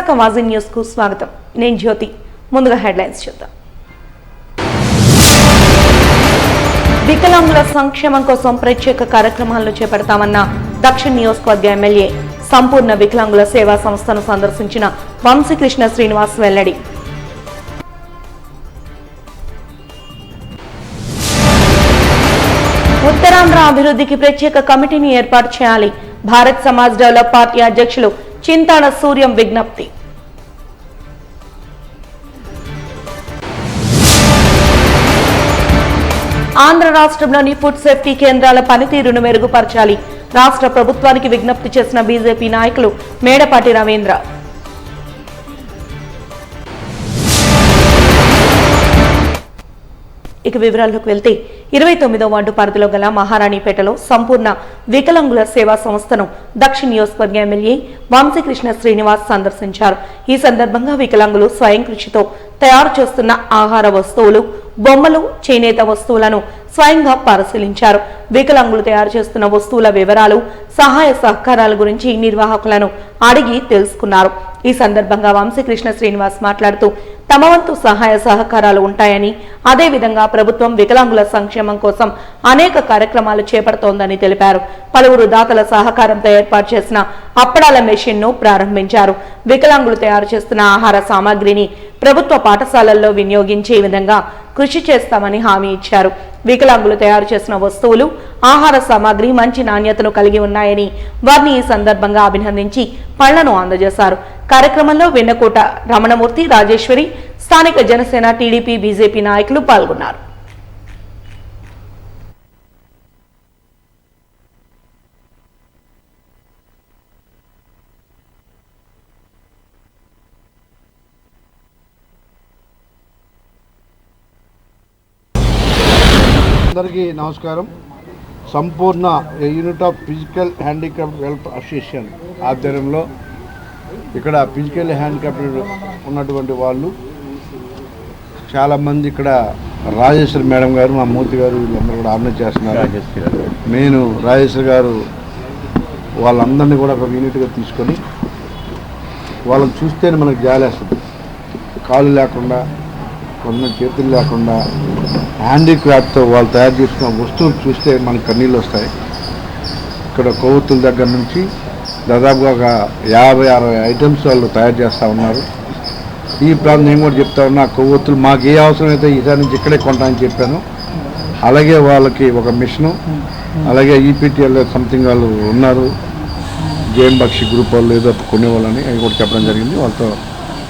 విశాఖ మాజీ న్యూస్ కు స్వాగతం. నేను జ్యోతి. ముందుగా హెడ్లైన్స్ చూద్దాం. వికలాంగుల సంక్షేమం కోసం ప్రత్యేక కార్యక్రమాలను చేపడతామన్న దక్షిణ నియోజకవర్గ ఎమ్మెల్యే. సంపూర్ణ వికలాంగుల సేవా సంస్థను సందర్శించిన వంశీకృష్ణ శ్రీనివాస్ వెల్లడి. ఉత్తరాంధ్ర అభివృద్ధికి ప్రత్యేక కమిటీని ఏర్పాటు చేయాలి. భారత్ సమాజ్ డెవలప్ పార్టీ అధ్యక్షులు చింతాడ సూర్యం విజ్ఞప్తి. ఆంధ్ర రాష్ట్రంలోని ఫుడ్ సేఫ్టీ కేంద్రాల పనితీరును మెరుగుపరచాలి. రాష్ట్ర ప్రభుత్వానికి విజ్ఞప్తి చేసిన బీజేపీ నాయకులు మేడపాటి రవీంద్ర. ఇక వివరాల్లోకి వెళ్తే 29వ వార్డు పరిధిలో గల మహారాణిపేటలో సంపూర్ణ వికలాంగుల సేవా సంస్థను దక్షిణ నియోజకవర్గ ఎమ్మెల్యే వంశీకృష్ణ శ్రీనివాస్ సందర్శించారు. ఈ సందర్భంగా వికలాంగులు స్వయం కృషితో తయారు చేస్తున్న ఆహార వస్తువులు, బొమ్మలు, చేనేత వస్తువులను స్వయంగా పరిశీలించారు. వికలాంగులు తయారు చేస్తున్న వస్తువుల వివరాలు, సహాయ సహకారాల గురించి నిర్వాహకులను అడిగి తెలుసుకున్నారు. ఈ సందర్భంగా వంశీకృష్ణ శ్రీనివాస్ మాట్లాడుతూ తమ వంతు సహాయ సహకారాలు ఉంటాయని, అదేవిధంగా ప్రభుత్వం వికలాంగుల సంక్షేమం కోసం అనేక కార్యక్రమాలు చేపడుతోందని తెలిపారు. పలువురు దాతల సహకారంతో ఏర్పాటు చేసిన అప్పడాల మెషిన్ ను ప్రారంభించారు. వికలాంగులు తయారు చేస్తున్న ఆహార సామాగ్రిని ప్రభుత్వ పాఠశాలల్లో వినియోగించే విధంగా కృషి చేస్తామని హామీ ఇచ్చారు. వికలాంగులు తయారు చేసిన వస్తువులు, ఆహార సామాగ్రి మంచి నాణ్యతను కలిగి ఉన్నాయని వారిని ఈ సందర్భంగా అభినందించి పళ్లను అందజేశారు. కార్యక్రమంలో వెన్నకోట రమణమూర్తి, రాజేశ్వరి, స్థానిక జనసేన, టీడీపీ, బీజేపీ నాయకులు పాల్గొన్నారు. అందరికీ నమస్కారం. సంపూర్ణ unit of physical handicapped welfare association ఆధ్వర్యంలో ఇక్కడ ఫిజికల్ హ్యాండిక్యాప్డ్ ఉన్నటువంటి వాళ్ళు చాలామంది ఇక్కడ రాజేశ్వరి మేడం గారు, మా మూర్తి గారు వీళ్ళందరూ కూడా ఆర్గనైజ్ చేస్తున్నారు. నేను రాజేశ్వరి గారు వాళ్ళందరినీ కూడా ఒక యూనిట్గా తీసుకొని వాళ్ళని చూస్తేనే మనకు జాలేస్తుంది. కాళ్ళు లేకుండా, కొంత చేతులు లేకుండా హ్యాండీక్రాఫ్ట్తో వాళ్ళు తయారు చేసుకున్న వస్తువులు చూస్తే మనకు కన్నీళ్ళు వస్తాయి. ఇక్కడ కొవ్వొత్తుల దగ్గర నుంచి దాదాపుగా ఒక 50-60 ఐటమ్స్ వాళ్ళు తయారు చేస్తూ ఉన్నారు. ఈ ప్రాంతం నేను కూడా చెప్తా ఉన్నా, కొవ్వొత్తులు మాకు ఏ అవసరం అయితే ఈసారి నుంచి ఇక్కడే కొంటామని చెప్పాను. అలాగే వాళ్ళకి ఒక మిషను, అలాగే ఈపీటీఎల్ సంథింగ్ వాళ్ళు ఉన్నారు, జేఎం బక్షి గ్రూప్ వాళ్ళు ఏదో కొనేవాళ్ళని అవి కూడా చెప్పడం జరిగింది. వాళ్ళతో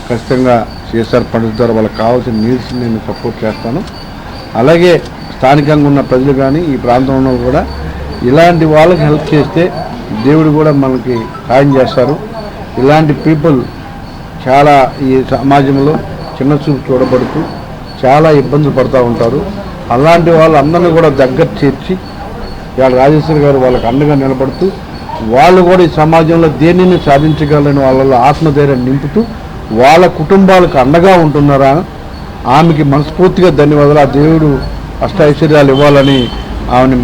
ఖచ్చితంగా సిఎస్ఆర్ ఫండ్స్ ద్వారా వాళ్ళకి కావాల్సిన నీడ్స్ నేను సపోర్ట్ చేస్తాను. అలాగే స్థానికంగా ఉన్న ప్రజలు కానీ ఈ ప్రాంతంలో కూడా ఇలాంటి వాళ్ళకి హెల్ప్ చేస్తే దేవుడు కూడా మనకి సాయం చేస్తారు. ఇలాంటి పీపుల్ చాలా ఈ సమాజంలో చిన్న చూపు చూడబడుతూ చాలా ఇబ్బందులు పడుతూ ఉంటారు. అలాంటి వాళ్ళందరినీ కూడా దగ్గర చేర్చి ఇవాళ రాజేశ్వరి గారు వాళ్ళకి అండగా నిలబడుతూ వాళ్ళు కూడా ఈ సమాజంలో దేనిని సాధించగలని వాళ్ళలో ఆత్మధైర్యం నింపుతూ వాళ్ళ కుటుంబాలకు అండగా ఉంటున్నారా. ఆమెకి మనస్ఫూర్తిగా ధన్యవాదాలు. ఆ దేవుడు అష్టైశ్వర్యాలు ఇవ్వాలని ఆమెను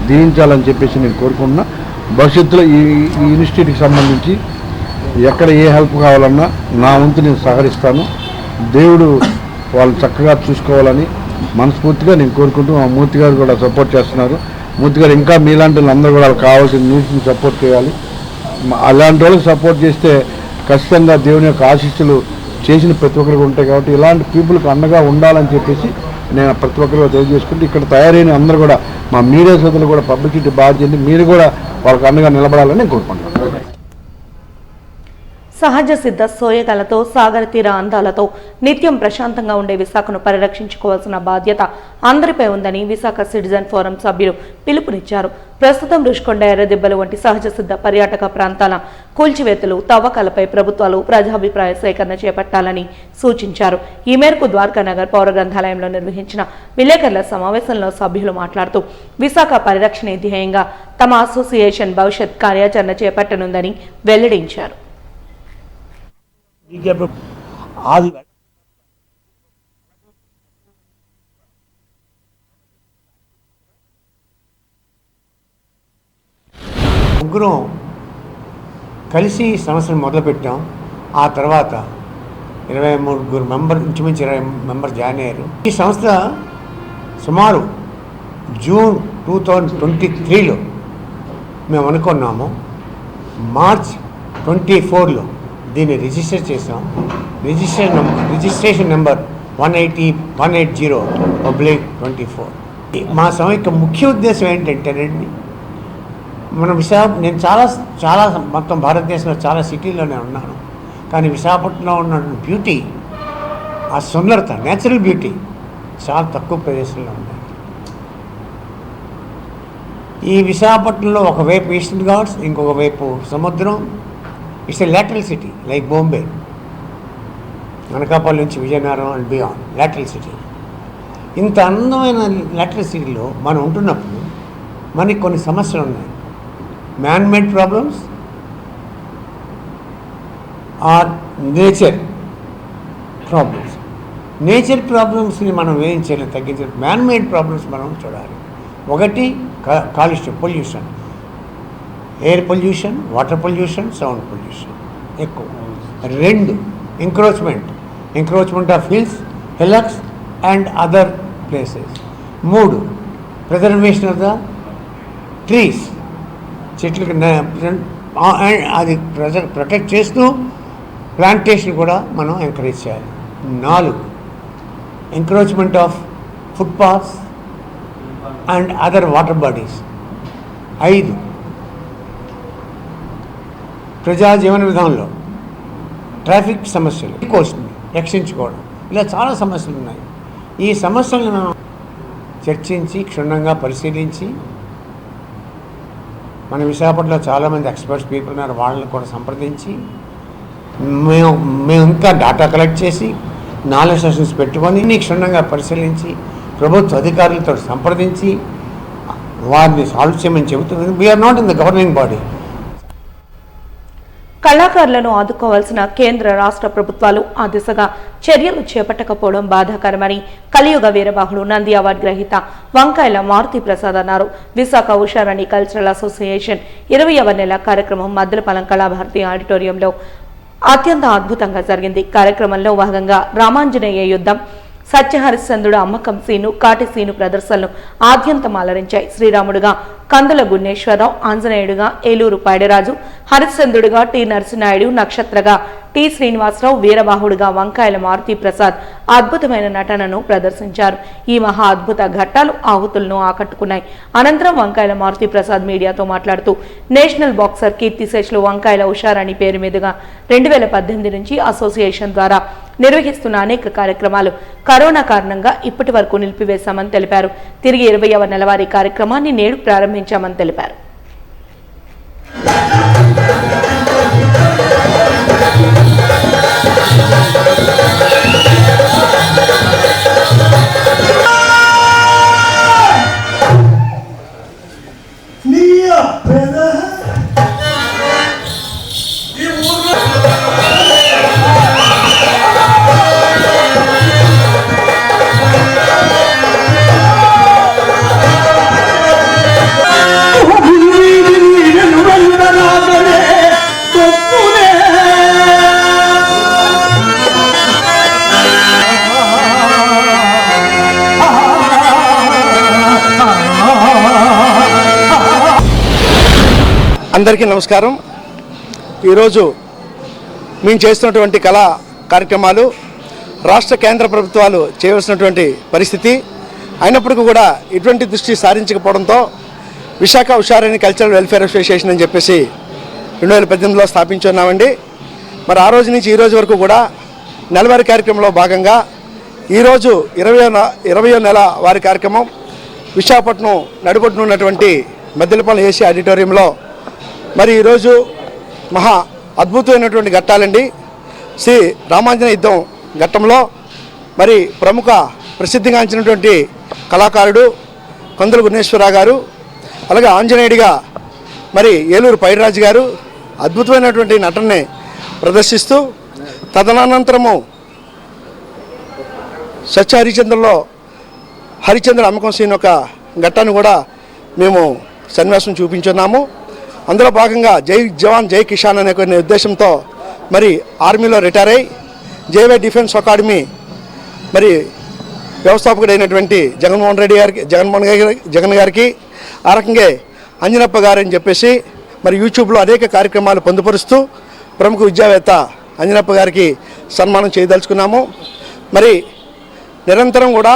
దీవించాలని చెప్పేసి నేను కోరుకుంటున్నా. భవిష్యత్తులో ఈ ఇన్స్టిట్యూట్కి సంబంధించి ఎక్కడ ఏ హెల్ప్ కావాలన్నా నా వంతు నేను సహకరిస్తాను. దేవుడు వాళ్ళు చక్కగా చూసుకోవాలని మనస్ఫూర్తిగా నేను కోరుకుంటూ మా మూర్తి గారు కూడా సపోర్ట్ చేస్తున్నారు. మూర్తి గారు ఇంకా మీలాంటి వాళ్ళందరూ కూడా కావాల్సిన న్యూస్ని సపోర్ట్ చేయాలి. అలాంటి వాళ్ళకి సపోర్ట్ చేస్తే ఖచ్చితంగా దేవుని యొక్క ఆశీస్సులు చేసిన ప్రతి ఒక్కరికి ఉంటాయి. కాబట్టి ఇలాంటి పీపుల్కి అండగా ఉండాలని చెప్పేసి నేను ప్రతి ఒక్కరిగా తెలియజేసుకుంటూ ఇక్కడ తయారైన అందరూ కూడా మా మీడియా సోదరులు కూడా పబ్లిసిటీ బాగా చేయండి, మీరు కూడా వాళ్ళకి అండగా నిలబడాలని నేను కోరుకుంటున్నాను. సహజ సిద్ధ సోయగాలతో, సాగర తీర అందాలతో నిత్యం ప్రశాంతంగా ఉండే విశాఖను పరిరక్షించుకోవాల్సిన బాధ్యత అందరిపై ఉందని విశాఖ సిటిజన్ ఫోరం సభ్యులు పిలుపునిచ్చారు. ప్రస్తుతం రుషికొండ, ఎర్రదిబ్బలు వంటి సహజ సిద్ధ పర్యాటక ప్రాంతాల కూల్చివేతలు, తవ్వకాలపై ప్రభుత్వాలు ప్రజాభిప్రాయ సేకరణ చేపట్టాలని సూచించారు. ఈ మేరకు ద్వారకానగర్ పౌర గ్రంథాలయంలో నిర్వహించిన విలేకరుల సమావేశంలో సభ్యులు మాట్లాడుతూ విశాఖ పరిరక్షణ ధ్యేయంగా తమ అసోసియేషన్ భవిష్యత్ కార్యాచరణ చేపట్టనుందని వెల్లడించారు. ముగ్గురం కలిసి ఈ సమస్యను మొదలుపెట్టాం. ఆ తర్వాత 23 మెంబర్, ఇంచుమించు 20 మెంబర్ జాయిన్ అయ్యారు. ఈ సంస్థ సుమారు జూన్ 2023లో మేము అనుకున్నాము. మార్చ్ 24లో దీన్ని రిజిస్టర్ చేసాం. Registration number 180/24. మా సమయంలో ముఖ్య ఉద్దేశం ఏంటంటేనండి, నేను చాలా మొత్తం భారతదేశంలో చాలా సిటీలోనే ఉన్నాను. కానీ విశాఖపట్నంలో ఉన్న బ్యూటీ, ఆ సుందరత, నేచురల్ బ్యూటీ చాలా తక్కువ ప్రదేశంలో ఉన్నాయి. ఈ విశాఖపట్నంలో ఒకవైపు ఈస్టర్న్ ఘాట్స్, ఇంకొక వైపు సముద్రం. It's a lateral city like Bombay, Anakapalli నుంచి Vizianagaram and beyond, lateral city. ఇంత అందమైన లాటరల్ సిటీలో మనం ఉంటున్నప్పుడు మనకి కొన్ని సమస్యలు ఉన్నాయి. Man made problems or nature problems. Nature ప్రాబ్లమ్స్ని మనం ఏం చేయలేదు, తగ్గించాలి. మ్యాన్ మేడ్ ప్రాబ్లమ్స్ మనం చూడాలి. ఒకటి కాలుష్యం, pollution, air pollution, water pollution, sound pollution ఎక్కువ. 2 encroachment of hillocks and other places. 3 preservation of the trees, చెట్లకి అది ప్రొటెక్ట్ చేస్తూ ప్లాంటేషన్ కూడా మనం ఎంకరేజ్ చేయాలి. 4 encroachment of footpaths and other water bodies. 5 ప్రజా జీవన విధానంలో ట్రాఫిక్ సమస్యలు కోస్తుంది రక్షించుకోవడం, ఇలా చాలా సమస్యలు ఉన్నాయి. ఈ సమస్యలను మనం చర్చించి క్షుణ్ణంగా పరిశీలించి, మన విశాఖపట్నంలో చాలామంది ఎక్స్పర్ట్స్ పీపుల్ ఉన్నారు, వాళ్ళని కూడా సంప్రదించి మేము ఇంకా డాటా కలెక్ట్ చేసి నాలెడ్జ్ సెషన్స్ పెట్టుకొని క్షుణ్ణంగా పరిశీలించి ప్రభుత్వ అధికారులతో సంప్రదించి వారిని సాల్వ్ చేయమని చెబుతుంది. We are not in the governing body. కళాకారులను ఆదుకోవాల్సిన కేంద్ర రాష్ట్ర ప్రభుత్వాలు ఆ దిశగా చర్యలు చేపట్టకపోవడం బాధాకరమని కలియుగ వీరబాహుడు నంది అవార్డు గ్రహీత వంకాయల మారుతి ప్రసాద్ అన్నారు. విశాఖ ఉషారాణి కల్చరల్ అసోసియేషన్ 20వ నెల కార్యక్రమం మద్దలపాలెం కళాభారతి ఆడిటోరియంలో అత్యంత అద్భుతంగా జరిగింది. కార్యక్రమంలో భాగంగా రామాంజనేయ యుద్ధం, సత్యహరిశ్చంద్రుడు అమ్మకం సీను, కాటి సీను ప్రదర్శనలు ఆద్యంతం అలరించాయి. శ్రీరాముడుగా కందుల గున్నేశ్వరరావు, ఆంజనేయుడుగా ఏలూరు పాడేరాజు, హరిశ్చంద్రుడిగా టి నరసింహాయుడు, నక్షత్రగా టి శ్రీనివాసరావు, వీరబాహుడుగా వంకాయల మారుతి ప్రసాద్ అద్భుతమైన నటనను ప్రదర్శించారు. ఈ మహా అద్భుత ఘట్టాలు ఆహుతులను ఆకట్టుకున్నాయి. అనంతరం వంకాయల మారుతి ప్రసాద్ మీడియాతో మాట్లాడుతూ నేషనల్ బాక్సర్ కీర్తిశేషులు వంకాయల ఉషారాణి పేరు మీదుగా 2018 నుంచి అసోసియేషన్ ద్వారా నిర్వహిస్తున్న అనేక కార్యక్రమాలు కరోనా కారణంగా ఇప్పటి వరకు నిలిపివేశామని తెలిపారు. తిరిగి 20వ నెలవారీ కార్యక్రమాన్ని నేడు ప్రారంభించామని తెలిపారు. అందరికీ నమస్కారం. ఈరోజు మేము చేస్తున్నటువంటి కళా కార్యక్రమాలు రాష్ట్ర కేంద్ర ప్రభుత్వాలు చేయవలసినటువంటి పరిస్థితి అయినప్పటికీ కూడా ఇటువంటి దృష్టి సారించకపోవడంతో Visakha Usharani cultural welfare association అని చెప్పేసి 2018లో స్థాపించున్నామండి. మరి ఆ రోజు నుంచి ఈ రోజు వరకు కూడా నెలవారీ కార్యక్రమంలో భాగంగా ఈరోజు 20వ నెల వారి కార్యక్రమం విశాఖపట్నం నడిబొడ్డున ఉన్నటువంటి మద్దెలపాలెం ఏసీ ఆడిటోరియంలో మరి ఈరోజు మహా అద్భుతమైనటువంటి ఘట్టాలండి. శ్రీ రామాంజనేయ యుద్ధం ఘట్టంలో మరి ప్రముఖ ప్రసిద్ధిగాంచినటువంటి కళాకారుడు కందుల గున్నేశ్వరరావు గారు, అలాగే ఆంజనేయుడిగా మరి ఏలూరు పైడిరాజు గారు అద్భుతమైనటువంటి నటనని ప్రదర్శిస్తూ, తదనంతరము సత్య హరిచంద్రలో హరిచంద్ర అమ్మకం సీన్ ఒక ఘట్టాన్ని కూడా మేము సన్నివేశం చూపించున్నాము. అందులో భాగంగా జై జవాన్ జై కిసాన్ అనే కొన్ని ఉద్దేశంతో మరి ఆర్మీలో రిటైర్ అయ్యి జేవై డిఫెన్స్ అకాడమీ మరి వ్యవస్థాపకుడైనటువంటి జగన్ గారికి ఆ రకంగా అంజనప్ప గారు అని చెప్పేసి మరి యూట్యూబ్లో అనేక కార్యక్రమాలు పొందుపరుస్తూ ప్రముఖ విద్యావేత్త అంజనప్ప గారికి సన్మానం చేయదలుచుకున్నాము. మరి నిరంతరం కూడా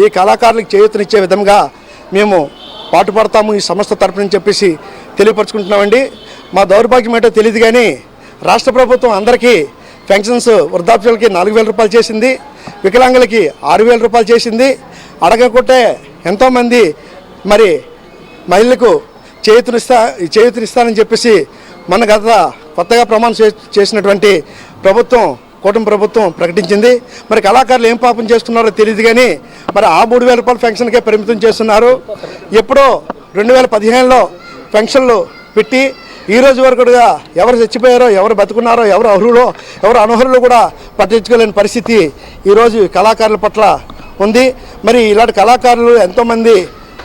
ఈ కళాకారులకు చేయూతనిచ్చే విధంగా మేము పాటుపడతాము ఈ సంస్థ తరపున చెప్పేసి తెలియపరుచుకుంటున్నామండి. మా దౌర్భాగ్యం ఏంటో తెలియదు కానీ రాష్ట్ర ప్రభుత్వం అందరికీ పెన్షన్స్ వృద్ధాప్యులకి 4,000 రూపాయలు చేసింది, వికలాంగులకి 6,000 రూపాయలు చేసింది. అడగకుంటే ఎంతోమంది మరి మహిళలకు చేయూతనిస్తానని చెప్పేసి మన కొత్తగా ప్రమాణం చేసినటువంటి ప్రభుత్వం కూటమి ప్రభుత్వం ప్రకటించింది. మరి కళాకారులు ఏం పాపం చేస్తున్నారో తెలియదు కానీ మరి ఆ 3,000 రూపాయల పెన్షన్కే పరిమితం చేస్తున్నారు. ఎప్పుడో 2015లో పెన్షన్లు పెట్టి ఈ రోజు వరకు కూడా ఎవరు చచ్చిపోయారో, ఎవరు బతుకున్నారో, ఎవరు అర్హులో, ఎవరు అనర్హులు కూడా పట్టించుకోలేని పరిస్థితి ఈరోజు కళాకారుల పట్ల ఉంది. మరి ఇలాంటి కళాకారులు ఎంతోమంది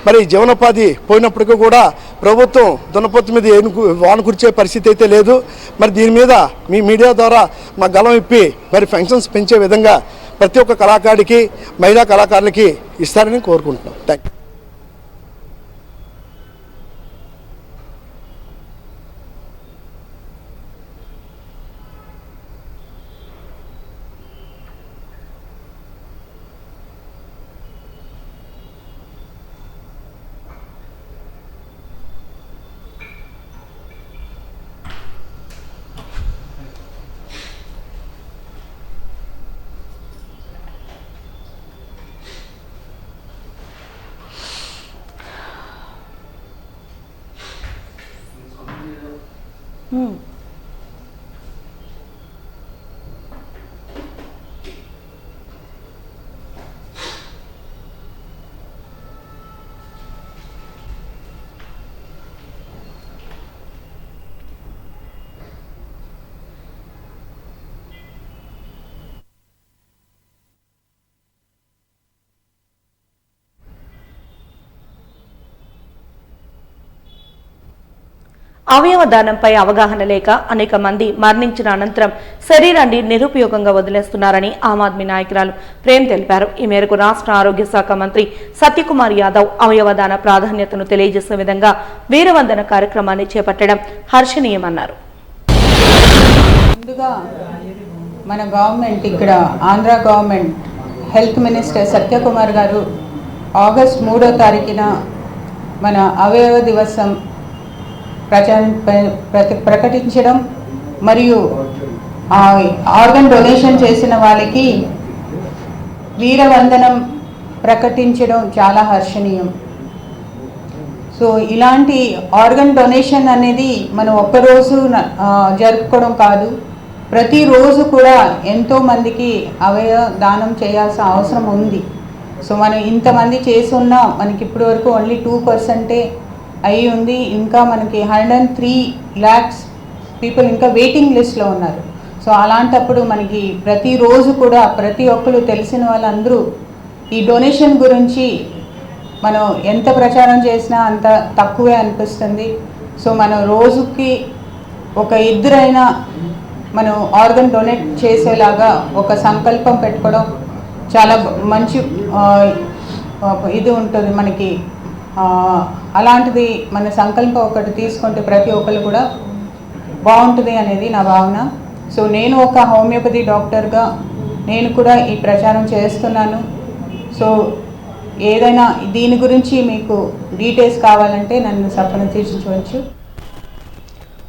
మరి జీవనోపాధి పోయినప్పటికీ కూడా ప్రభుత్వం దున్నపోతు మీద వాన కురిచే పరిస్థితి అయితే లేదు. మరి దీని మీద మీ మీడియా ద్వారా మా గలం ఇప్పి మరి పెన్షన్స్ పెంచే విధంగా ప్రతి ఒక్క కళాకారుడికి, మహిళా కళాకారులకి ఇస్తారని కోరుకుంటున్నాం. Thank you. అవయవ దానంపై అవగాహన లేక అనేక మంది మరణించిన అనంతరం శరీరాన్ని నిరుపయోగంగా వదిలేస్తున్నారని ఆమ్ ఆద్మీ నాయకురాలు ప్రేమ్ తెలిపారు. ఈ మేరకు రాష్ట్ర ఆరోగ్య శాఖ మంత్రి సత్యకుమార్ యాదవ్ అవయవ దాన ప్రాధాన్యతను తెలియజేసే విధంగా వీరవందన కార్యక్రమాన్ని చేపట్టడం హర్షణీయమన్నారు. ముందుగా మన గవర్నమెంట్ ఇక్కడ Andhra government health minister Satyakumar గారు ఆగస్ట్ 3వ తారీఖున మన అవయవ దివసం ప్రకటించడం మరియు ఆర్గన్ డొనేషన్ చేసిన వాళ్ళకి వీరవందనం ప్రకటించడం చాలా హర్షణీయం. సో ఇలాంటి ఆర్గన్ డొనేషన్ అనేది మనం ఒక్కరోజు జరుపుకోవడం కాదు, ప్రతిరోజు కూడా ఎంతోమందికి అవయవ దానం చేయాల్సిన అవసరం ఉంది. సో మనం ఇంతమంది చేసున్నా మనకి ఇప్పటి వరకు ఓన్లీ 2% అయి ఉంది. ఇంకా మనకి 103 lakhs పీపుల్ ఇంకా వెయిటింగ్ లిస్ట్లో ఉన్నారు. సో అలాంటప్పుడు మనకి ప్రతిరోజు కూడా ప్రతి ఒక్కరు తెలిసిన వాళ్ళందరూ ఈ డొనేషన్ గురించి మనం ఎంత ప్రచారం చేసినా అంత తక్కువే అనిపిస్తుంది. సో మనం రోజుకి ఒక ఇద్దరైనా మనం ఆర్గన్ డొనేట్ చేసేలాగా ఒక సంకల్పం పెట్టుకోవడం చాలా మంచి ఇది ఉంటుంది మనకి. అలాంటిది మన సంకల్పం ఒకటి తీసుకుంటే ప్రతి ఒక్కరు కూడా బాగుంటుంది అనేది నా భావన. సో నేను ఒక హోమియోపతి డాక్టర్గా నేను కూడా ఈ ప్రచారం చేస్తున్నాను. సో ఏదైనా దీని గురించి మీకు డీటెయిల్స్ కావాలంటే నన్ను సంప్రదించవచ్చు.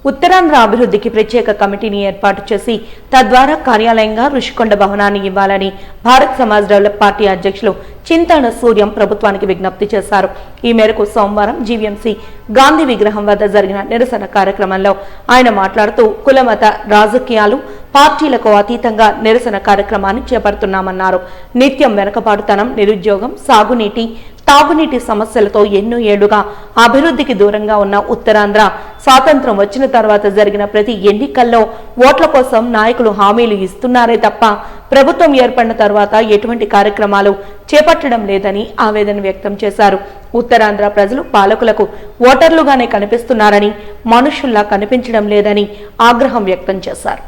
ఉత్తరాంధ్ర అభివృద్ధికి ప్రత్యేక కమిటీని ఏర్పాటు చేసి తద్వారా కార్యాలయంగా రుషికొండ భవనాన్ని ఇవ్వాలని భారత్ సమాజ్ డెవలప్ పార్టీ అధ్యక్షులు చింతాన సూర్యం ప్రభుత్వానికి విజ్ఞప్తి చేశారు. ఈ మేరకు సోమవారం జీవీఎంసీ గాంధీ విగ్రహం వద్ద జరిగిన నిరసన కార్యక్రమంలో ఆయన మాట్లాడుతూ కులమత రాజకీయాలు పార్టీలకు అతీతంగా నిరసన కార్యక్రమాన్ని చేపడుతున్నామన్నారు. నిత్యం వెనుకబాటుతనం, నిరుద్యోగం, సాగునీటి, తాగునీటి సమస్యలతో ఎన్నో ఏళ్లుగా అభివృద్ధికి దూరంగా ఉన్న ఉత్తరాంధ్ర స్వాతంత్రం వచ్చిన తర్వాత జరిగిన ప్రతి ఎన్నికల్లో ఓట్ల కోసం నాయకులు హామీలు ఇస్తున్నారే తప్ప ప్రభుత్వం ఏర్పడిన తర్వాత ఎటువంటి కార్యక్రమాలు చేపట్టడం లేదని ఆవేదన వ్యక్తం చేశారు. ఉత్తరాంధ్ర ప్రజలు పాలకులకు ఓటర్లుగానే కనిపిస్తున్నారని, మనుషుల్లా కనిపించడం లేదని ఆగ్రహం వ్యక్తం చేశారు.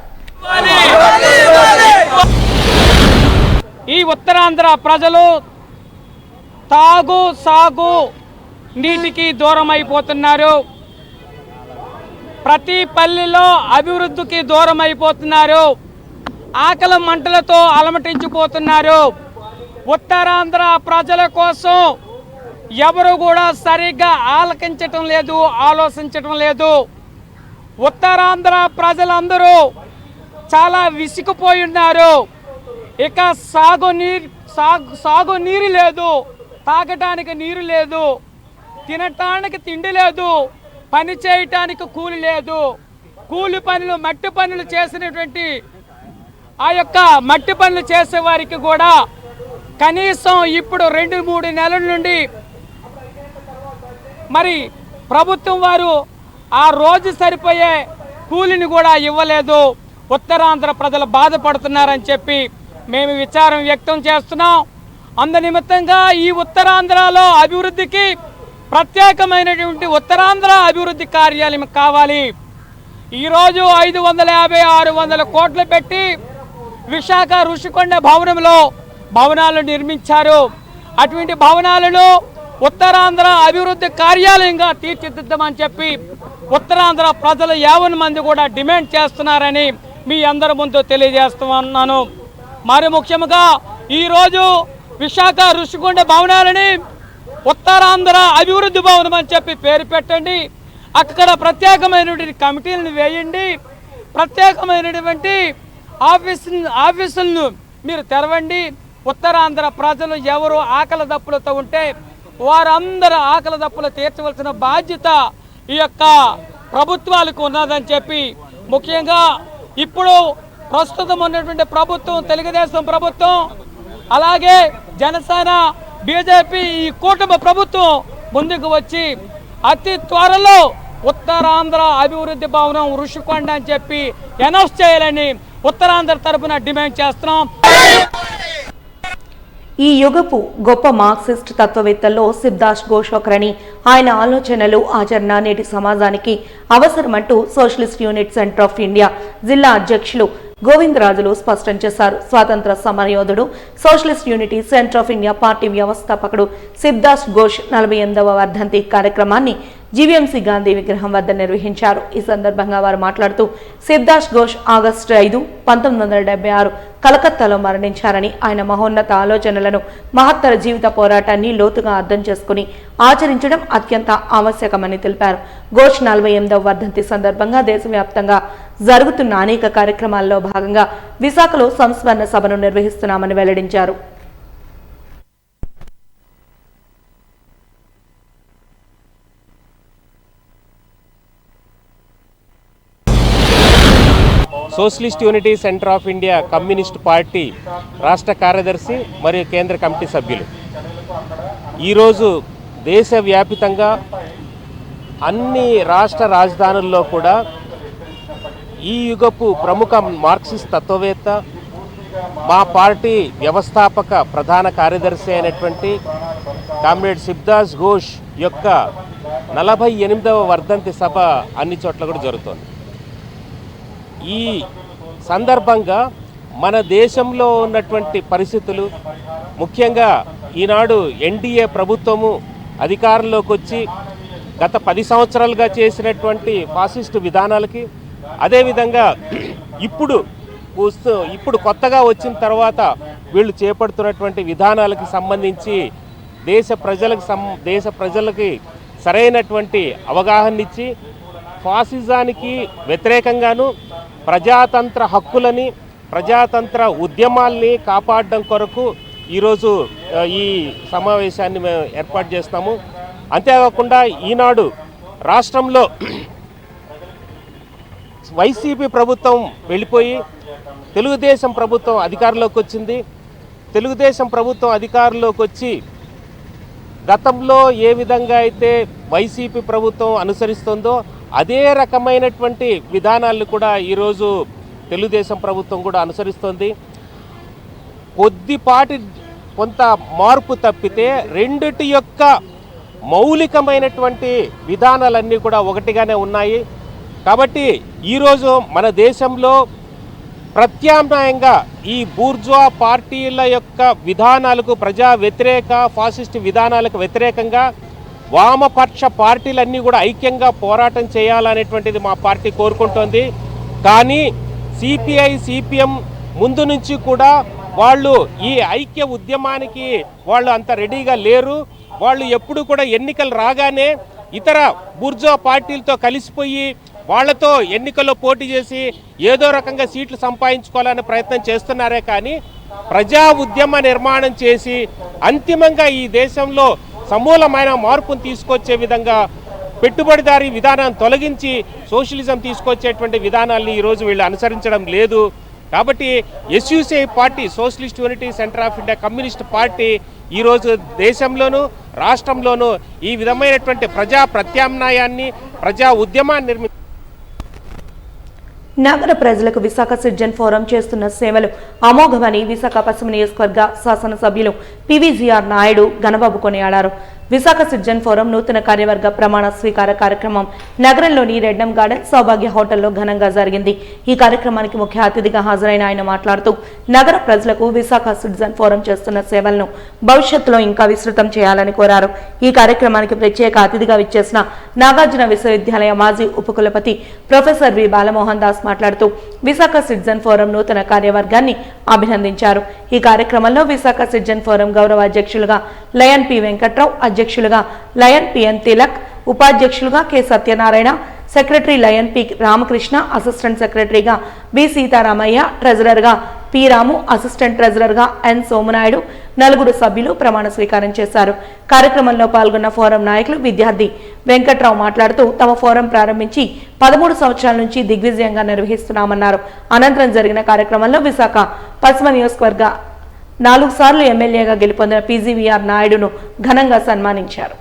ఈ ఉత్తరాంధ్ర ప్రజలు తాగు సాగు నీటికి దూరం అయిపోతున్నారు. ప్రతి పల్లెలో అభివృద్ధికి దూరం అయిపోతున్నారు. ఆకలి మంటలతో అలమటించిపోతున్నారు. ఉత్తరాంధ్ర ప్రజల కోసం ఎవరు కూడా సరిగ్గా ఆలకించటం లేదు, ఆలోచించటం లేదు. ఉత్తరాంధ్ర ప్రజలందరూ చాలా విసిగిపోయి ఉన్నారు. ఇక సాగునీరు లేదు, తాగటానికి నీరు లేదు, తినటానికి తిండి లేదు, పని చేయటానికి కూలి లేదు. కూలి పనులు మట్టి పనులు చేసినటువంటి ఆ యొక్క మట్టి పనులు చేసే వారికి కూడా కనీసం ఇప్పుడు 2-3 నెలల నుండి మరి ప్రభుత్వం వారు ఆ రోజు సరిపోయే కూలిని కూడా ఇవ్వలేదు. ఉత్తరాంధ్ర ప్రజలు బాధపడుతున్నారని చెప్పి మేము విచారం వ్యక్తం చేస్తున్నాం. అందు నిమిత్తంగా ఈ ఉత్తరాంధ్రలో అభివృద్ధికి ప్రత్యేకమైనటువంటి ఉత్తరాంధ్ర అభివృద్ధి కార్యాలయం కావాలి. ఈరోజు 550-600 కోట్లు పెట్టి విశాఖ ఋషికొండ భవనంలో భవనాలు నిర్మించారు. అటువంటి భవనాలను ఉత్తరాంధ్ర అభివృద్ధి కార్యాలయంగా తీర్చిదిద్దామని చెప్పి ఉత్తరాంధ్ర ప్రజలు 50 మంది కూడా డిమాండ్ చేస్తున్నారని మీ అందరి ముందు తెలియజేస్తున్నాను. మరి ముఖ్యంగా ఈరోజు విశాఖ ఋషికొండ భవనాలని ఉత్తరాంధ్ర అభివృద్ధి భవనం అని చెప్పి పేరు పెట్టండి. అక్కడ ప్రత్యేకమైనటువంటి కమిటీలను వేయండి. ప్రత్యేకమైనటువంటి ఆఫీసులను మీరు తెరవండి. ఉత్తరాంధ్ర ప్రజలు ఎవరు ఆకలి దప్పులతో ఉంటే వారందరూ ఆకలి దప్పులు తీర్చవలసిన బాధ్యత ఈ యొక్క ప్రభుత్వాలకు ఉన్నదని చెప్పి, ముఖ్యంగా ఇప్పుడు ప్రస్తుతం ఉన్నటువంటి ప్రభుత్వం తెలుగుదేశం ప్రభుత్వం, అలాగే జనసేన బీజేపీ ఈ కూటమి ప్రభుత్వం ముందుకు వచ్చి అతి త్వరలో ఉత్తరాంధ్ర అభివృద్ధి భవనం ఋషికొండ అని చెప్పి అనౌన్స్ చేయాలని ఉత్తరాంధ్ర తరఫున డిమాండ్ చేస్తున్నాం. ఈ యుగపు గొప్ప మార్క్సిస్ట్ తత్వవేత్తల్లో సిద్ధార్థ్ ఘోష్ ఒకరని, ఆయన ఆలోచనలు ఆచరణ నేటి సమాజానికి అవసరమంటూ socialist unit centre of India జిల్లా అధ్యక్షులు గోవిందరాజులు స్పష్టం చేశారు. స్వాతంత్ర సమరయోధుడు, socialist unity centre of India party వ్యవస్థాపకుడు సిద్ధార్థ్ ఘోష్ 48వ వర్ధంతి కార్యక్రమాన్ని జీవీఎంసీ గాంధీ విగ్రహం వద్ద నిర్వహించారు. ఈ సందర్భంగా వారు మాట్లాడుతూ సిద్ధార్థ్ ఘోష్ ఆగస్టు 5, 1976 కలకత్తాలో మరణించారని, ఆయన మహోన్నత ఆలోచనలను, మహత్తర జీవిత పోరాటాన్ని లోతుగా అర్థం చేసుకుని ఆచరించడం అత్యంత ఆవశ్యకమని తెలిపారు. ఘోష్ 48వ వర్ధంతి సందర్భంగా దేశవ్యాప్తంగా జరుగుతున్న అనేక కార్యక్రమాల్లో భాగంగా విశాఖలో సంస్మరణ సభను నిర్వహిస్తున్నామని వెల్లడించారు. Socialist unity centre of India communist party రాష్ట్ర కార్యదర్శి మరియు కేంద్ర కమిటీ సభ్యులు ఈరోజు దేశవ్యాపితంగా అన్ని రాష్ట్ర రాజధానుల్లో కూడా ఈ యుగపు ప్రముఖ మార్క్సిస్ట్ తత్వవేత్త, మా పార్టీ వ్యవస్థాపక ప్రధాన కార్యదర్శి అయినటువంటి కామ్రేడ్ సిద్ధార్థ్ ఘోష్ యొక్క 48వ వర్ధంతి సభ అన్ని చోట్ల కూడా జరుగుతోంది. ఈ సందర్భంగా మన దేశంలో ఉన్నటువంటి పరిస్థితులు, ముఖ్యంగా ఈనాడు ఎన్డీఏ ప్రభుత్వము అధికారంలోకి వచ్చి గత 10 సంవత్సరాలుగా చేసినటువంటి ఫాసిస్టు విధానాలకి, అదేవిధంగా ఇప్పుడు కొత్తగా వచ్చిన తర్వాత వీళ్ళు చేపడుతున్నటువంటి విధానాలకి సంబంధించి దేశ ప్రజలకి సరైనటువంటి అవగాహన ఇచ్చి ఫాసిజానికి వ్యతిరేకంగాను ప్రజాతంత్ర హక్కులని, ప్రజాతంత్ర ఉద్యమాల్ని కాపాడడం కొరకు ఈరోజు ఈ సమావేశాన్ని మేము ఏర్పాటు చేస్తాము. అంతేకాకుండా ఈనాడు రాష్ట్రంలో వైసీపీ ప్రభుత్వం వెళ్ళిపోయి తెలుగుదేశం ప్రభుత్వం అధికారంలోకి వచ్చింది. తెలుగుదేశం ప్రభుత్వం అధికారంలోకి వచ్చి గతంలో ఏ విధంగా అయితే వైసీపీ ప్రభుత్వం అనుసరిస్తుందో అదే రకమైనటువంటి విధానాలను కూడా ఈరోజు తెలుగుదేశం ప్రభుత్వం కూడా అనుసరిస్తుంది. కొద్దిపాటి కొంత మార్పు తప్పితే రెండిటి యొక్క మౌలికమైనటువంటి విధానాలన్నీ కూడా ఒకటిగానే ఉన్నాయి. కాబట్టి ఈరోజు మన దేశంలో ప్రత్యామ్నాయంగా ఈ బూర్జువా పార్టీల యొక్క విధానాలకు, ప్రజా వ్యతిరేక ఫాసిస్ట్ విధానాలకు వ్యతిరేకంగా వామపక్ష పార్టీలన్నీ కూడా ఐక్యంగా పోరాటం చేయాలనేటువంటిది మా పార్టీ కోరుకుంటోంది. కానీ సిపిఐ, సిపిఎం ముందు నుంచి కూడా వాళ్ళు ఈ ఐక్య ఉద్యమానికి వాళ్ళు అంత రెడీగా లేరు. వాళ్ళు ఎప్పుడు కూడా ఎన్నికలు రాగానే ఇతర బూర్జువా పార్టీలతో కలిసిపోయి వాళ్లతో ఎన్నికల్లో పోటీ చేసి ఏదో రకంగా సీట్లు సంపాదించుకోవాలనే ప్రయత్నం చేస్తున్నారే కానీ ప్రజా ఉద్యమ నిర్మాణం చేసి అంతిమంగా ఈ దేశంలో సమూలమైన మార్పును తీసుకొచ్చే విధంగా పెట్టుబడిదారీ విధానాన్ని తొలగించి సోషలిజం తీసుకొచ్చేటువంటి విధానాల్ని ఈరోజు వీళ్ళు అనుసరించడం లేదు. కాబట్టి SUCI party, socialist unity centre of India communist party ఈరోజు దేశంలోనూ రాష్ట్రంలోనూ ఈ విధమైనటువంటి ప్రజా ప్రత్యామ్నాయాన్ని, ప్రజా ఉద్యమాన్ని నగర ప్రజలకు విశాఖ సిటిజన్ ఫోరం చేస్తున్న సేవలు అమోఘమని విశాఖ పశ్చిమ నియోజకవర్గ శాసనసభ్యులు పివిజిఆర్ నాయుడు ఘనబాబు కొనియాడారు. విశాఖ సిటిజన్ ఫోరం నూతన కార్యవర్గ ప్రమాణ స్వీకార కార్యక్రమం నగరంలోని రెడ్డం గార్డెన్ సౌభాగ్య హోటల్లో ఘనంగా జరిగింది. ఈ కార్యక్రమానికి ముఖ్య అతిథిగా హాజరైన ఆయన మాట్లాడుతూ నగర ప్రజలకు విశాఖ సిటిజన్ ఫోరం చేస్తున్న సేవలను భవిష్యత్తులో ఇంకా విస్తృతం చేయాలని కోరారు. ఈ కార్యక్రమానికి ప్రత్యేక అతిథిగా విచ్చేసిన నాగార్జున విశ్వవిద్యాలయ మాజీ ఉపకులపతి ప్రొఫెసర్ వి బాలమోహన్ దాస్ మాట్లాడుతూ విశాఖ సిటిజన్ ఫోరం నూతన కార్యవర్గాన్ని అభినందించారు. ఈ కార్యక్రమంలో విశాఖ సిటిజన్ ఫోరం గౌరవ అధ్యక్షులుగా లయన్ పి వెంకట్రావు, అధ్యక్షులుగా లయన్ పిఎన్ తిలక్, ఉపాధ్యక్షులుగా K Satyanarayana, secretary lion P Ramakrishna, assistant సెక్రటరీగా బి సీతారామయ్య, ట్రెజరర్గా పి రాము, అసిస్టెంట్ ట్రెజరర్గా ఎన్ సోమనాయుడు, నలుగురు సభ్యులు ప్రమాణ స్వీకారం చేశారు. కార్యక్రమంలో పాల్గొన్న ఫోరం నాయకులు విద్యార్థి వెంకట్రావు మాట్లాడుతూ తమ ఫోరం ప్రారంభించి 13 సంవత్సరాల నుంచి దిగ్విజయంగా నిర్వహిస్తున్నామన్నారు. అనంతరం జరిగిన కార్యక్రమంలో విశాఖ పశ్చిమ నియోజకవర్గ 4 సార్లు ఎమ్మెల్యేగా గెలుపొందిన పిజివిఆర్ నాయుడును ఘనంగా సన్మానించారు.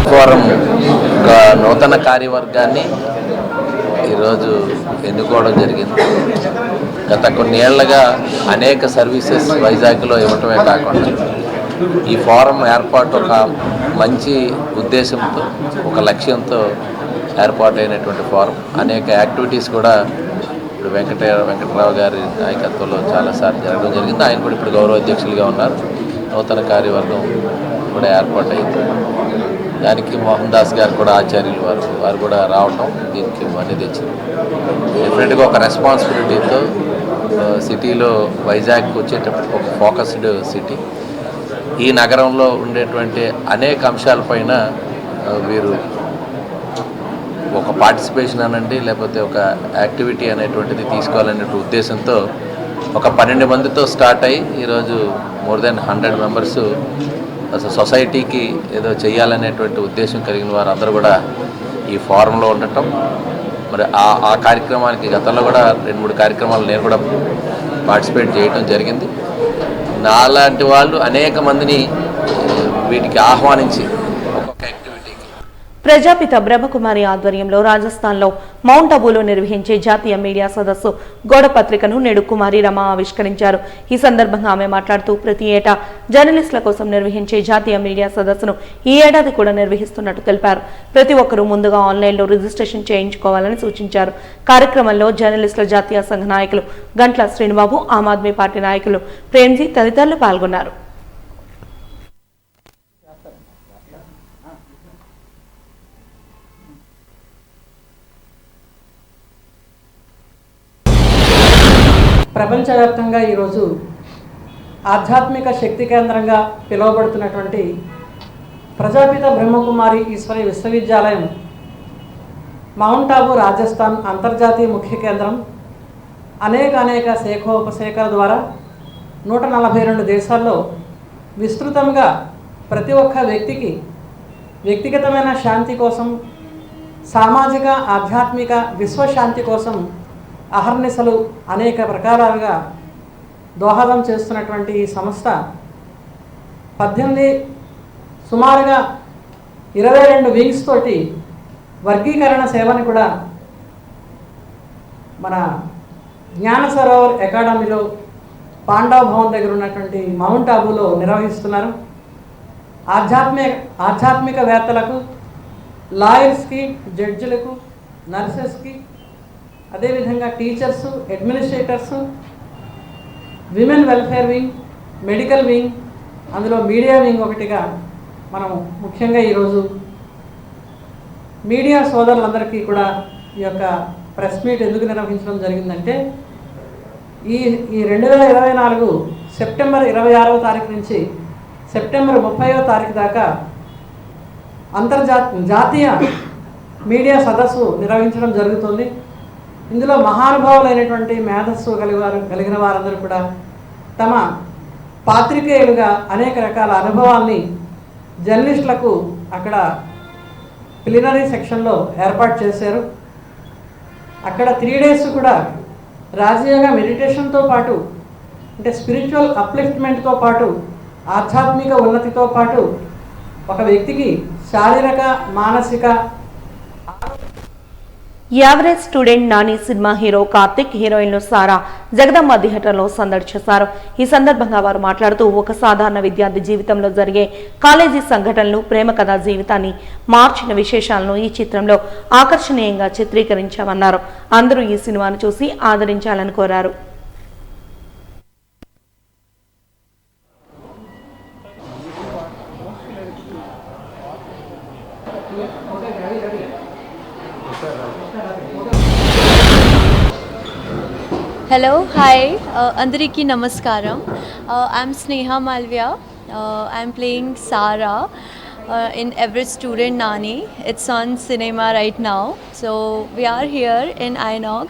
ఫోరం నూతన కార్యవర్గాన్ని ఈరోజు ఎన్నుకోవడం జరిగింది. గత కొన్నేళ్లుగా అనేక సర్వీసెస్ వైజాగ్లో ఇవ్వటమే కాకుండా ఈ ఫోరం ఏర్పాటు ఒక మంచి ఉద్దేశంతో, ఒక లక్ష్యంతో ఏర్పాటైనటువంటి ఫోరం. అనేక యాక్టివిటీస్ కూడా ఇప్పుడు వెంకట్రావు గారి నాయకత్వంలో చాలాసార్లు జరగడం జరిగింది. ఆయన కూడా ఇప్పుడు గౌరవ అధ్యక్షులుగా ఉన్నారు. నూతన కార్యవర్గం కూడా ఏర్పాటైంది. దానికి మోహన్ దాస్ గారు కూడా ఆచార్యులు వారు కూడా రావటం దీనికి మనీ తెచ్చింది. డెఫినెట్గా ఒక రెస్పాన్సిబిలిటీతో సిటీలో వైజాగ్ వచ్చేటప్పుడు ఒక ఫోకస్డ్ సిటీ, ఈ నగరంలో ఉండేటువంటి అనేక అంశాలపైన వీరు ఒక పార్టిసిపేషన్ అనండి, లేకపోతే ఒక యాక్టివిటీ అనేటువంటిది తీసుకోవాలనే ఉద్దేశంతో ఒక 12 మందితో స్టార్ట్ అయ్యి ఈరోజు మోర్ దెన్ 100 మెంబర్స్ అసలు సొసైటీకి ఏదో చేయాలనేటువంటి ఉద్దేశం కలిగిన వారు అందరూ కూడా ఈ ఫోరంలో ఉండటం. మరి ఆ కార్యక్రమానికి గతంలో కూడా 2-3 కార్యక్రమాలు నేను కూడా పార్టిసిపేట్ చేయడం జరిగింది. నాలాంటి వాళ్ళు అనేక మందిని వీటికి ఆహ్వానించి ఒక్కొక్క యాక్టివిటీకి ప్రజాపిత బ్రహ్మకుమారి ఆధ్వర్యంలో రాజస్థాన్లో మౌంట్ అబూలో నిర్వహించే జాతీయ మీడియా సదస్సు గోడ పత్రికను నేడు కుమారి రమ ఆవిష్కరించారు. ఈ సందర్భంగా ఆమె మాట్లాడుతూ ప్రతి ఏటా జర్నలిస్టుల కోసం నిర్వహించే జాతీయ మీడియా సదస్సును ఈ ఏడాది కూడా నిర్వహిస్తున్నట్టు తెలిపారు. ప్రతి ఒక్కరూ ముందుగా ఆన్లైన్లో రిజిస్ట్రేషన్ చేయించుకోవాలని సూచించారు. కార్యక్రమంలో జర్నలిస్టుల జాతీయ సంఘ నాయకులు గంట్ల శ్రీనిబాబు, ఆమ్ ఆద్మీ పార్టీ నాయకులు ప్రేమ్జీ తదితరులు పాల్గొన్నారు. ప్రపంచవ్యాప్తంగా ఈరోజు ఆధ్యాత్మిక శక్తి కేంద్రంగా పిలువబడుతున్నటువంటి ప్రజాపిత బ్రహ్మకుమారి ఈశ్వరి విశ్వవిద్యాలయం మౌంట్ ఆబూ రాజస్థాన్ అంతర్జాతీయ ముఖ్య కేంద్రం అనేక శాఖోపశాఖల ద్వారా 142 దేశాల్లో విస్తృతంగా ప్రతి ఒక్క వ్యక్తికి వ్యక్తిగతమైన శాంతి కోసం, సామాజిక ఆధ్యాత్మిక విశ్వశాంతి కోసం అహర్నిశలు అనేక ప్రకారాలుగా దోహదం చేస్తున్నటువంటి ఈ సంస్థ సుమారుగా 22 వింగ్స్ తోటి వర్గీకరణ సేవని కూడా మన జ్ఞాన సరోవర్ అకాడమీలో పాండవ భవన్ దగ్గర ఉన్నటువంటి మౌంట్ ఆబూలో నిర్వహిస్తున్నారు. ఆధ్యాత్మికవేత్తలకు, లాయర్స్కి, జడ్జిలకు, నర్సెస్కి, అదేవిధంగా teachers, administrators, women welfare wing, medical wing, అందులో మీడియా వింగ్ ఒకటిగా మనం ముఖ్యంగా ఈరోజు మీడియా సోదరులందరికీ కూడా ఈ యొక్క ప్రెస్ మీట్ ఎందుకు నిర్వహించడం జరిగిందంటే ఈ 2024 సెప్టెంబర్ 26వ తారీఖు నుంచి సెప్టెంబర్ 30వ తారీఖు దాకా జాతీయ మీడియా సదస్సు నిర్వహించడం జరుగుతుంది. ఇందులో మహానుభావులైనటువంటి మేధస్సు కలిగిన వారందరూ కూడా తమ పాత్రికేయులుగా అనేక రకాల అనుభవాల్ని జర్నలిస్టులకు అక్కడ ప్లీనరీ సెక్షన్లో ఏర్పాటు చేశారు. అక్కడ 3 days కూడా రాజయోగ మెడిటేషన్తో పాటు అంటే స్పిరిచువల్ అప్లిఫ్ట్మెంట్తో పాటు ఆధ్యాత్మిక ఉన్నతితో పాటు ఒక వ్యక్తికి శారీరక, మానసిక average student Nani cinema hero Karthik, హీరోయిన్లు సారా జగదమ్మ థియేటర్లో సందడి చేశారు. ఈ సందర్భంగా వారు మాట్లాడుతూ ఒక సాధారణ విద్యార్థి జీవితంలో జరిగే కాలేజీ సంఘటనలు, ప్రేమ కథా జీవితాన్ని మార్చిన విశేషాలను ఈ చిత్రంలో ఆకర్షణీయంగా చిత్రీకరించామన్నారు. అందరూ ఈ సినిమాను చూసి ఆదరించాలని కోరారు. Hello, hi, Andariki Namaskaram. I'm Sneha Malviya. I'm playing Sara in Everest Student Nani. It's on cinema right now. So we are here in Inox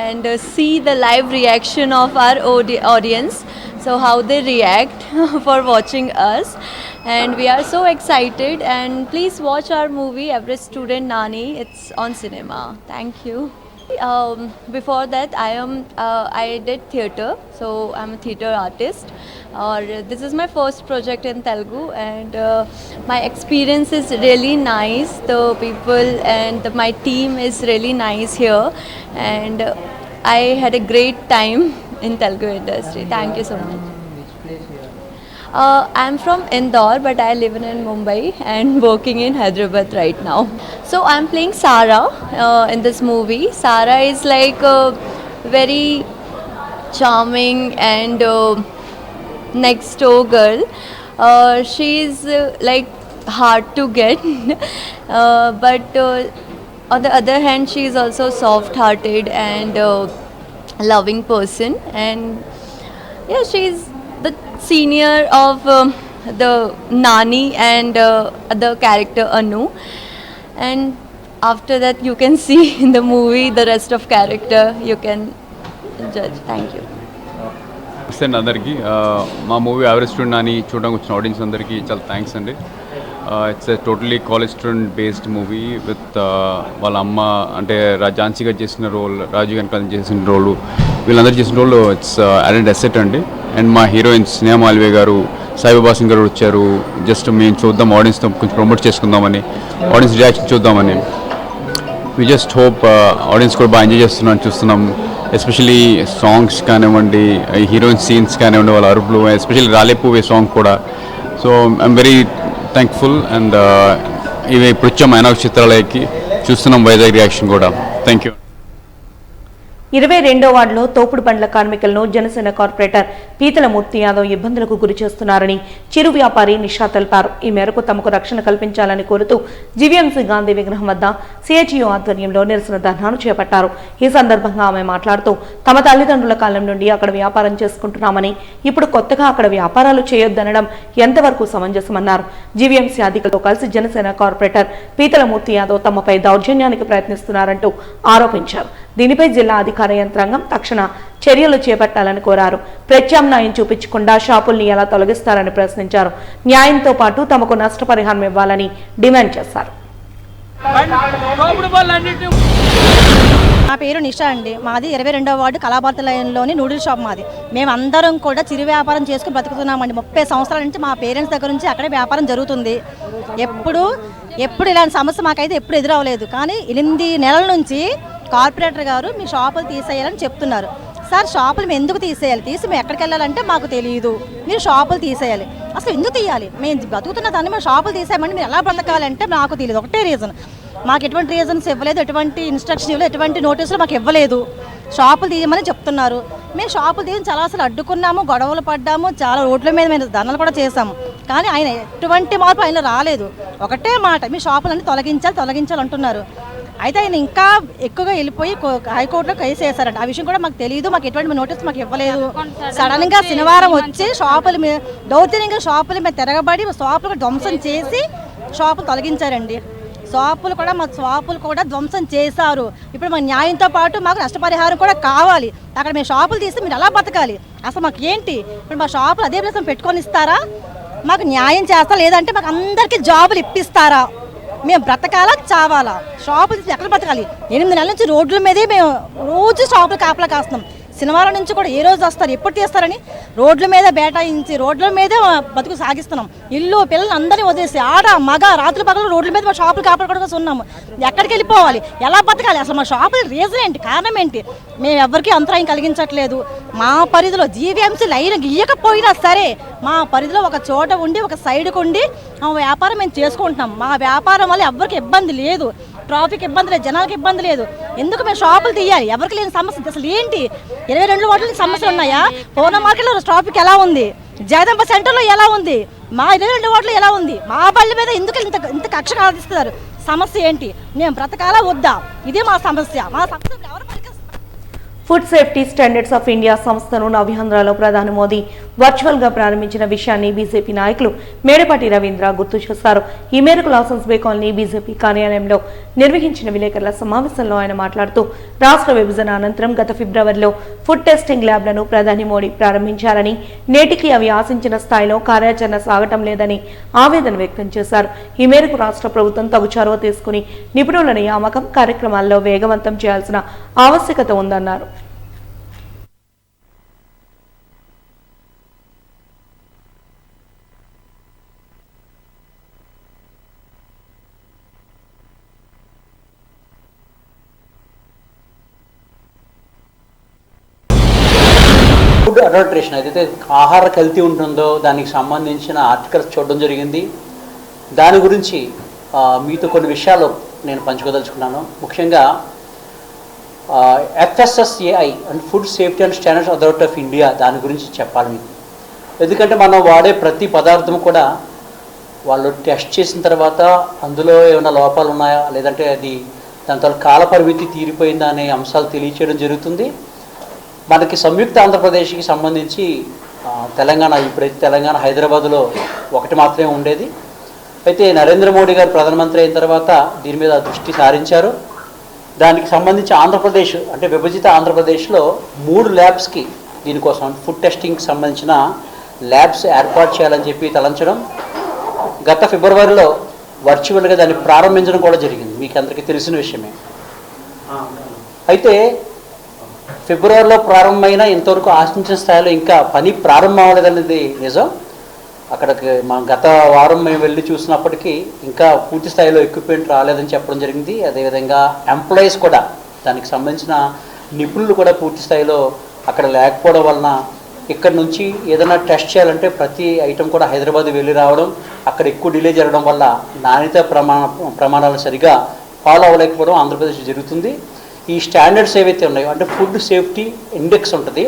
and see the live reaction of our audience. So how they react for watching us. And we are so excited, and please watch our movie Everest Student Nani. It's on cinema. Thank you. Before that, I did theatre, so I'm a theatre artist. This is my first project in Telugu, and my experience is really nice. The people and my team is really nice here, and I had a great time in Telugu industry. Thank you so much. I'm from Indore, but I live in Mumbai and working in Hyderabad right now. So I'm playing Sara in this movie. Sara is like a very charming and next door girl. She's like hard to get, but on the other hand, she is also soft-hearted and loving person. And yeah, she's the senior of the Nani and the character Anu. And after that, you can see in the movie the rest of character. You can judge. Thank you. అందరికీ మా movie average student అని చూడడానికి వచ్చిన audience అందరికీ చాలా thanks అండి. It's a totally college student based movie with వాళ్ళ అమ్మ అంటే ఝాన్సీ గారు చేసిన రోల్, రాజు గారు చేసిన రోలు, వీళ్ళందరూ చేసిన రోల్ ఇట్స్ అడెంట్ అసెట్ అండి. అండ్ మా హీరోయిన్స్ స్నేహ మాల్వే గారు, సాయిబాబా సింగ్ గారు వచ్చారు. జస్ట్ మేము చూద్దాం, ఆడియన్స్తో కొంచెం ప్రమోట్ చేసుకుందామని, ఆడియన్స్ రియాక్షన్ చూద్దామని. వి జస్ట్ హోప్ ఆడియన్స్ కూడా బాగా ఎంజాయ్ చూస్తున్నాం. ఎస్పెషలీ సాంగ్స్ కానివ్వండి, హీరోయిన్ సీన్స్ కానివ్వండి, వాళ్ళ అరుపులు, ఎస్పెషల్లీ రాలేపువే సాంగ్ కూడా. So I'm very thankful. And ఇవి ఇప్పుడు వచ్చాం ఐనాక్స్ చిత్రాలయకి, చూస్తున్నాం వైజాగ్ రియాక్షన్ కూడా. Thank you. 22వ వార్డులో తోపుడు బండ్ల కార్మికులను జనసేన కార్పొరేటర్ పీతలమూర్తి యాదవ్ ఇబ్బందులకు గురి చేస్తున్నారని చిరు వ్యాపారి నిషా తెలిపారు. ఈ మేరకు తమకు రక్షణ కల్పించాలని కోరుతూ జీవీఎంసీ గాంధీ విగ్రహం వద్ద సిఐటియు ఆధ్వర్యంలో నిరసన ధర్నాను చేపట్టారు. ఈ సందర్భంగా ఆమె మాట్లాడుతూ తమ తల్లిదండ్రుల కాలం నుండి అక్కడ వ్యాపారం చేసుకుంటున్నామని, ఇప్పుడు కొత్తగా అక్కడ వ్యాపారాలు చేయొద్దనడం ఎంతవరకు సమంజసమన్నారు. జీవీఎంసీ అధికారులతో కలిసి జనసేన కార్పొరేటర్ పీతలమూర్తి యాదవ్ తమపై దౌర్జన్యానికి ప్రయత్నిస్తున్నారంటూ ఆరోపించారు. దీనిపై జిల్లా అధికార యంత్రాంగం తక్షణ చర్యలు చేపట్టాలని కోరారు. ప్రత్యామ్నాయం చూపించకుండా షాపుల్ని ఎలా తొలగిస్తారని ప్రశ్నించారు. న్యాయంతో పాటు తమకు నష్టపరిహారం ఇవ్వాలని డిమాండ్ చేశారు. తోపుడు బళ్ళు అన్నింటినీ. నా పేరు నిషా అండి. మాది 22వ వార్డు కళాభారత లైన్లోని నూడిల్ షాప్ మాది. మేమందరం కూడా చిరు వ్యాపారం చేసుకుని బ్రతుకుతున్నామండి. 30 సంవత్సరాల నుంచి మా పేరెంట్స్ దగ్గర నుంచి అక్కడే వ్యాపారం జరుగుతుంది. ఎప్పుడు ఇలాంటి సమస్య మాకైతే ఎప్పుడు ఎదురవ్వలేదు. కానీ 8 నెలల నుంచి కార్పొరేటర్ గారు మీ షాపులు తీసేయాలని చెప్తున్నారు. సార్ షాపులు మేము ఎందుకు తీసేయాలి? మేము ఎక్కడికి వెళ్ళాలంటే మాకు తెలియదు. మీరు షాపులు తీసేయాలి. అసలు ఎందుకు తీయాలి? మేము బతుకుతున్న దాన్ని మేము షాపులు తీసేయమంటే మీరు ఎలా బ్రతకాలంటే నాకు తెలియదు. ఒకటే రీజన్, మాకు ఎటువంటి రీజన్స్ ఇవ్వలేదు, ఎటువంటి ఇన్స్ట్రక్షన్ ఇవ్వలేదు, ఎటువంటి నోటీసులు మాకు ఇవ్వలేదు. షాపులు తీయమని చెప్తున్నారు. మేము షాపులు తీయని చాలా అసలు అడ్డుకున్నాము, గొడవలు పడ్డాము, చాలా రోడ్ల మీద మేము ధర్నాలు కూడా చేసాము. కానీ ఆయన ఎటువంటి మార్పు ఆయన రాలేదు. ఒకటే మాట, మీ షాపులన్నీ తొలగించాలి అంటున్నారు. అయితే ఆయన ఇంకా ఎక్కువగా వెళ్ళిపోయి హైకోర్టులో కేసు వేశారంట. ఆ విషయం కూడా మాకు తెలియదు, మాకు ఎటువంటి నోటీస్ మాకు ఇవ్వలేదు. సడన్గా శనివారం వచ్చి షాపులు మీద దౌర్జన్యంగా షాపుల మీద తిరగబడి షాపులు ధ్వంసం చేసి షాపులు తొలగించారండి. మా షాపులు కూడా ధ్వంసం చేశారు. ఇప్పుడు మా న్యాయంతో పాటు మాకు నష్టపరిహారం కూడా కావాలి. అక్కడ మేము షాపులు తీస్తే మీరు ఎలా బతకాలి? అసలు మాకు ఏంటి? ఇప్పుడు మా షాపులు అదే ప్రశ్న పెట్టుకొని ఇస్తారా? మాకు న్యాయం చేస్తా, లేదంటే మాకు అందరికీ జాబులు ఇప్పిస్తారా? మేము బ్రతకాలా చావాలా? షాపులు తీసి ఎక్కడ బ్రతకాలి? 8 నెలల నుంచి రోడ్ల మీదే మేము రోజు షాపులు కాపలా కాస్తున్నాం. శనివారం నుంచి కూడా ఏ రోజు వస్తారు, ఎప్పుడు తీస్తారని రోడ్ల మీద బేటాయించి రోడ్ల మీదే బతుకు సాగిస్తున్నాం. ఇల్లు పిల్లలు అందరినీ వదిలేసి ఆడ మగ రాత్రి పగలు రోడ్ల మీద మా షాపులు కాపాడుకోవడం ఉన్నాము. ఎక్కడికి వెళ్ళిపోవాలి? ఎలా బతకాలి? అసలు మా షాపులు రీజన్ ఏంటి? కారణం ఏంటి? మేము ఎవరికి అంతరాయం కలిగించట్లేదు. మా పరిధిలో జీవీఎంసీ లైన్ గీయకపోయినా సరే మా పరిధిలో ఒక చోట ఉండి ఒక సైడ్కు ఉండి మా వ్యాపారం మేము చేసుకుంటున్నాం. మా వ్యాపారం వల్ల ఎవరికి ఇబ్బంది లేదు, ట్రాఫిక్ ఇబ్బంది లేదు, జనాలకు ఇబ్బంది లేదు. ఎందుకు మేము షాపులు తీయాలి? ఎవరికి లేని సమస్య అసలు ఏంటి? 22 వార్డుల సమస్యలు ఉన్నాయా? పూర్ణ మార్కెట్లో ట్రాఫిక్ ఎలా ఉంది? జగదంబ సెంటర్లో ఎలా ఉంది? మా 22 వార్డులు ఎలా ఉంది? మా బళ్ళ మీద ఎందుకు ఇంత కక్ష కాదిస్తున్నారు? సమస్య ఏంటి? మేము బ్రతకాలా వద్దా? ఇదే మా సమస్య. ఎవరు food safety standards of India సంస్థను నవ్యాంధ్రలో ప్రధాని మోదీ వర్చువల్ గా ప్రారంభించిన విషయాన్ని బీజేపీ నాయకులు మేడపాటి రవీంద్ర గుర్తు చేశారు. ఈ మేరకు లాసన్స్ బే కాలనీ బీజేపీ కార్యాలయంలో నిర్వహించిన విలేకరుల సమావేశంలో ఆయన మాట్లాడుతూ రాష్ట్ర విభజన అనంతరం గత ఫిబ్రవరిలో ఫుడ్ టెస్టింగ్ ల్యాబ్లను ప్రధాని మోడీ ప్రారంభించారని, నేటికి అవి ఆశించిన స్థాయిలో కార్యాచరణ సాగటం లేదని ఆవేదన వ్యక్తం చేశారు. ఈ మేరకు రాష్ట్ర ప్రభుత్వం తగు చొరవ తీసుకుని నిపుణుల నియామకం కార్యక్రమాల్లో వేగవంతం చేయాల్సిన ఆవశ్యకత ఉందన్నారు. ఫుడ్ అడల్టరేషన్ ఏదైతే ఆహార కల్తీ ఉంటుందో దానికి సంబంధించిన ఆర్టికల్స్ చూడడం జరిగింది. దాని గురించి మీతో కొన్ని విషయాలు నేను పంచుకోదలుచుకున్నాను. ముఖ్యంగా FSSAI and food safety and standards authority of India దాని గురించి చెప్పాలి మీకు. ఎందుకంటే మనం వాడే ప్రతి పదార్థం కూడా వాళ్ళు టెస్ట్ చేసిన తర్వాత అందులో ఏమైనా లోపాలు ఉన్నాయా, లేదంటే అది దాని తర్వాత కాల పరిమితి తీరిపోయిందా అనే అంశాలు తెలియచేయడం జరుగుతుంది. మనకి సంయుక్త ఆంధ్రప్రదేశ్కి సంబంధించి తెలంగాణ, ఇప్పుడైతే తెలంగాణ హైదరాబాద్లో ఒకటి మాత్రమే ఉండేది. అయితే నరేంద్ర మోడీ గారు ప్రధానమంత్రి అయిన తర్వాత దీని మీద దృష్టి సారించారు. దానికి సంబంధించి ఆంధ్రప్రదేశ్ అంటే విభజిత ఆంధ్రప్రదేశ్లో 3 ల్యాబ్స్కి దీనికోసం ఫుడ్ టెస్టింగ్కి సంబంధించిన ల్యాబ్స్ ఏర్పాటు చేయాలని చెప్పి తలంచడం, గత ఫిబ్రవరిలో వర్చువల్గా దాన్ని ప్రారంభించడం కూడా జరిగింది. మీకు అందరికీ తెలిసిన విషయమే. అయితే ఫిబ్రవరిలో ప్రారంభమైన ఇంతవరకు ఆశించిన స్థాయిలో ఇంకా పని ప్రారంభం అవ్వలేదనేది నిజం. అక్కడికి మనం గత వారం మేము వెళ్ళి చూసినప్పటికీ ఇంకా పూర్తి స్థాయిలో ఎక్విప్మెంట్ రాలేదని చెప్పడం జరిగింది. అదేవిధంగా ఎంప్లాయీస్ కూడా దానికి సంబంధించిన నిపుణులు కూడా పూర్తి స్థాయిలో అక్కడ లేకపోవడం వలన ఇక్కడ నుంచి ఏదైనా టెస్ట్ చేయాలంటే ప్రతి ఐటెం కూడా హైదరాబాద్ వెళ్ళి రావడం, అక్కడ ఎక్కువ డిలే జరగడం వల్ల నాణ్యత ప్రమాణాలు సరిగా ఫాలో అవ్వలేకపోవడం ఆంధ్రప్రదేశ్ జరుగుతుంది. ఈ స్టాండర్డ్స్ ఏవైతే ఉన్నాయో అంటే ఫుడ్ సేఫ్టీ ఇండెక్స్ ఉంటుంది,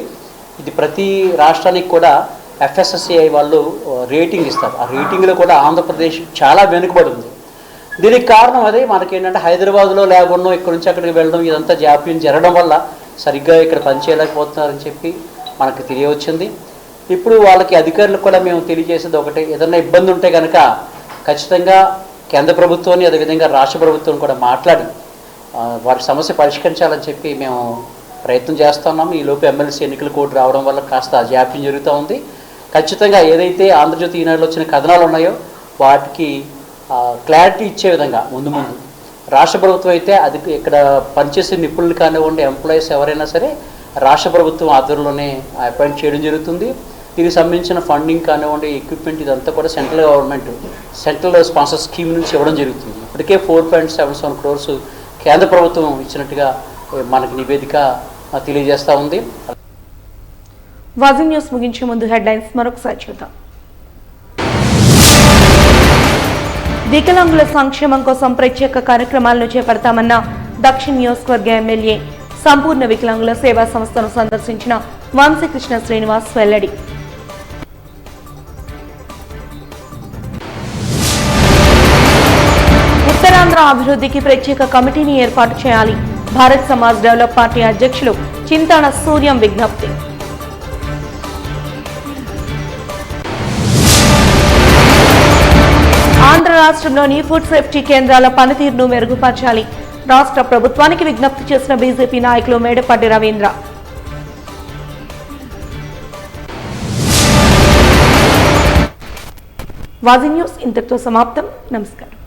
ఇది ప్రతి రాష్ట్రానికి కూడా FSSAI వాళ్ళు రేటింగ్ ఇస్తారు. ఆ రేటింగ్లో కూడా ఆంధ్రప్రదేశ్ చాలా వెనుకబడి ఉంది. దీనికి కారణం అదే, మనకేంటంటే హైదరాబాద్లో ల్యాబ్ ఉన్నాం, ఇక్కడ నుంచి అక్కడికి వెళ్ళడం ఇదంతా జాప్యం జరగడం వల్ల సరిగ్గా ఇక్కడ పనిచేయలేకపోతున్నారని చెప్పి మనకు తెలియవచ్చింది. ఇప్పుడు వాళ్ళకి అధికారులకు కూడా మేము తెలియజేసేది ఒకటే, ఏదైనా ఇబ్బంది ఉంటే కనుక ఖచ్చితంగా కేంద్ర ప్రభుత్వాన్ని అదేవిధంగా రాష్ట్ర ప్రభుత్వం కూడా మాట్లాడి వారి సమస్య పరిష్కరించాలని చెప్పి మేము ప్రయత్నం చేస్తున్నాము. ఈలోపు ఎమ్మెల్సీ ఎన్నికల కోడ్ రావడం వల్ల కాస్త జాప్యం జరుగుతూ ఉంది. ఖచ్చితంగా ఏదైతే ఆంధ్రజ్యోతి ఈనాడులో వచ్చిన కథనాలు ఉన్నాయో వాటికి క్లారిటీ ఇచ్చే విధంగా ముందు రాష్ట్ర ప్రభుత్వం అయితే అది ఇక్కడ పనిచేసే నిపుణులు కానివ్వండి, ఎంప్లాయీస్ ఎవరైనా సరే రాష్ట్ర ప్రభుత్వం ఆధ్వర్యంలోనే అపాయింట్ చేయడం జరుగుతుంది. దీనికి సంబంధించిన ఫండింగ్ కానివ్వండి, ఎక్విప్మెంట్ ఇదంతా కూడా central government central sponsor scheme నుంచి ఇవ్వడం జరుగుతుంది. ఇప్పటికే 4.77 crores కేంద్ర ప్రభుత్వం ఇచ్చినట్టుగా మనకి నివేదిక తెలియజేస్తూ ఉంది. వాజీ న్యూస్ ముగించే ముందు హెడ్లైన్స్ మరొకసారి చూద్దాం. వికలాంగుల సంక్షేమం కోసం ప్రత్యేక కార్యక్రమాలను చేపడతామన్న దక్షిణ నియోజకవర్గ ఎమ్మెల్యే. సంపూర్ణ వికలాంగుల సేవా సంస్థను సందర్శించిన వంశీకృష్ణ శ్రీనివాస్ వెల్లడి. ఉత్తరాంధ్ర అభివృద్ధికి ప్రత్యేక కమిటీని ఏర్పాటు చేయాలి. భారత్ సమాజ్ డెవలప్ పార్టీ అధ్యక్షులు చింతాన సూర్యం విజ్ఞప్తి. ఆంధ్ర రాష్ట్రంలోని ఫుడ్ సేఫ్టీ కేంద్రాల పనితీరును మెరుగుపరచాలి. రాష్ట్ర ప్రభుత్వానికి విజ్ఞప్తి చేసిన బీజేపీ నాయకులు మేడపాటి రవీంద్ర. వాజీ న్యూస్ ఇంతటితో సమాప్తం. నమస్కారం.